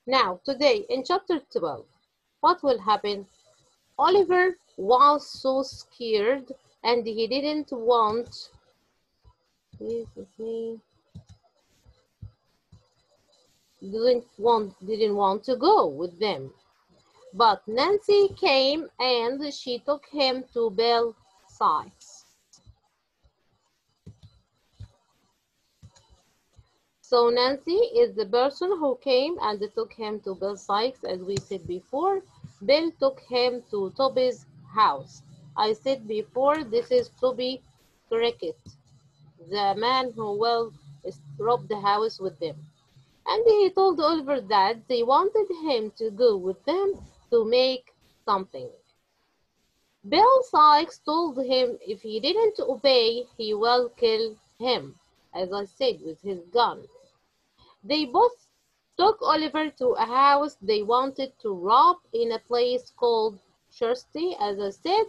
Now, today in chapter 12, what will happen? Oliver was so scared and he didn't want, didn't want to go with them. But Nancy came and she took him to Bill Sykes. So Nancy is the person who came and took him to Bill Sykes, as we said before. Bill took him to Toby's house. I said before, this is Toby Cricket, the man who will rob the house with them. And he told Oliver that they wanted him to go with them to make something. Bill Sykes told him if he didn't obey, he will kill him, as I said, with his gun. They both took Oliver to a house they wanted to rob in a place called Thirsty. As I said,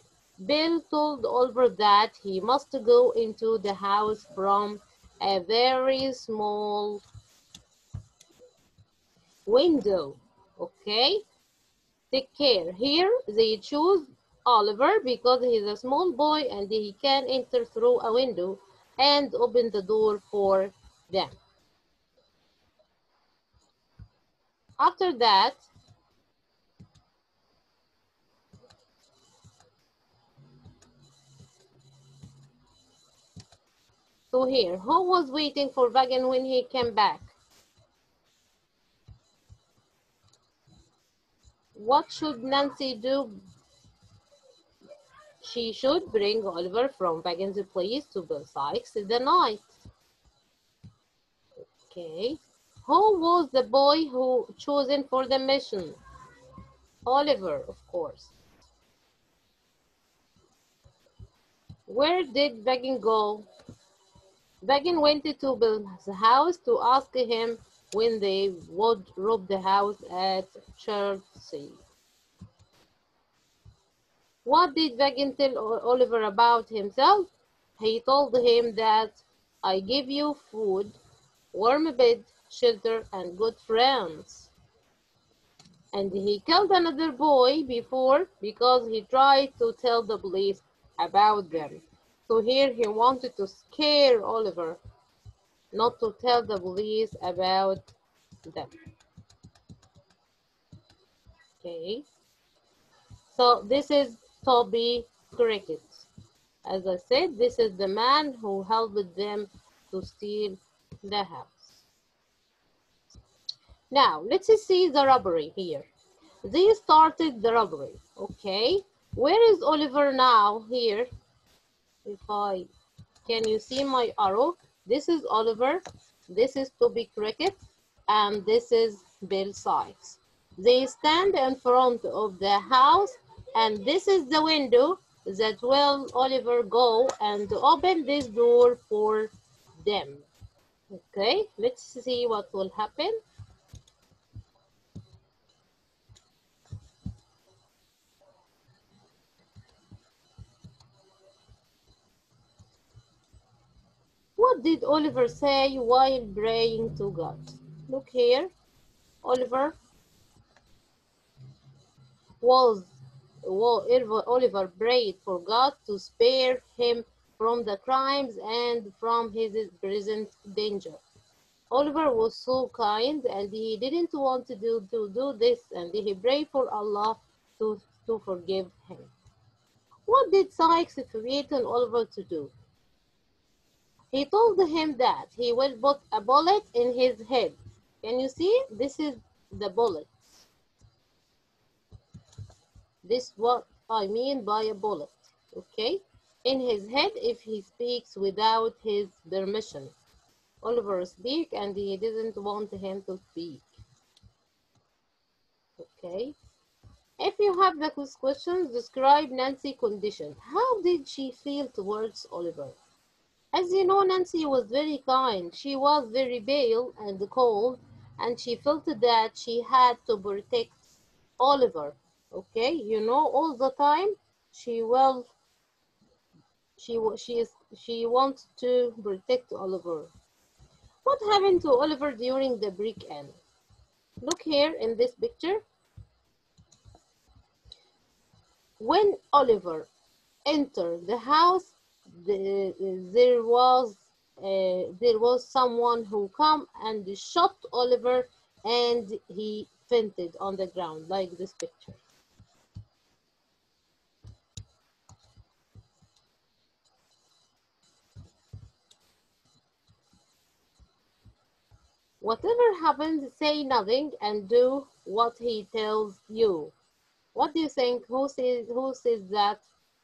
Bill told Oliver that he must go into the house from a very small window. Okay? Take care. Here they choose Oliver because he's a small boy and he can enter through a window and open the door for them. After that, so here, who was waiting for Wagon when he came back? What should Nancy do? She should bring Oliver from Wagon's place to Bill Sykes in the night. Okay. Who was the boy who chosen for the mission? Oliver, of course. Where did Wagon go? Wagon went to Bill's house to ask him when they would rob the house at Chelsea. What did Wagon tell Oliver about himself? He told him that I give you food, warm bed, shelter, and good friends. And he killed another boy before because he tried to tell the police about them. So here he wanted to scare Oliver, not to tell the police about them. Okay. So this is Toby Cricket. As I said, this is the man who helped them to steal the house. Now, let's see the robbery here. They started the robbery, okay? Where is Oliver now here? Can you see my arrow? This is Oliver, this is Toby Cricket, and this is Bill Sykes. They stand in front of the house, and this is the window that will Oliver go and open this door for them. Okay, let's see what will happen. What did Oliver say while praying to God? Look here, Oliver prayed for God to spare him from the crimes and from his present danger. Oliver was so kind and he didn't want to do this, and he prayed for Allah to forgive him. What did Sykes threaten Oliver to do? He told him that he will put a bullet in his head. Can you see? This is the bullet. This is what I mean by a bullet, okay? In his head if he speaks without his permission. Oliver speak and he didn't want him to speak. Okay. If you have the questions, describe Nancy's condition. How did she feel towards Oliver? As you know, Nancy was very kind. She was very pale and cold, and she felt that she had to protect Oliver. Okay, you know, all the time she wants to protect Oliver. What happened to Oliver during the break-in? Look here in this picture. When Oliver entered the house, there was someone who come and shot Oliver, and he fainted on the ground, like this picture. Whatever happens, say nothing and do what he tells you. What do you think? Who says that?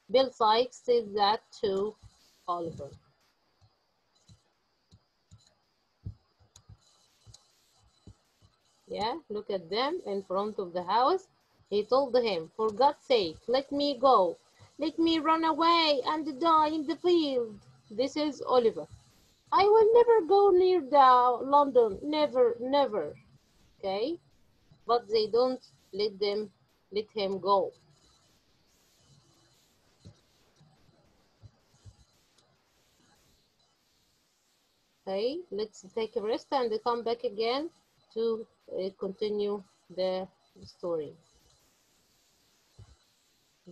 Bill Sykes says that to Oliver. Yeah, look at them in front of the house. He told him, for God's sake, let me go. Let me run away and die in the field. This is Oliver. I will never go near the London. Never, never. Okay? But they don't let him go. Okay, let's take a rest and come back again to continue the story.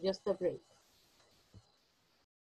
Just a break.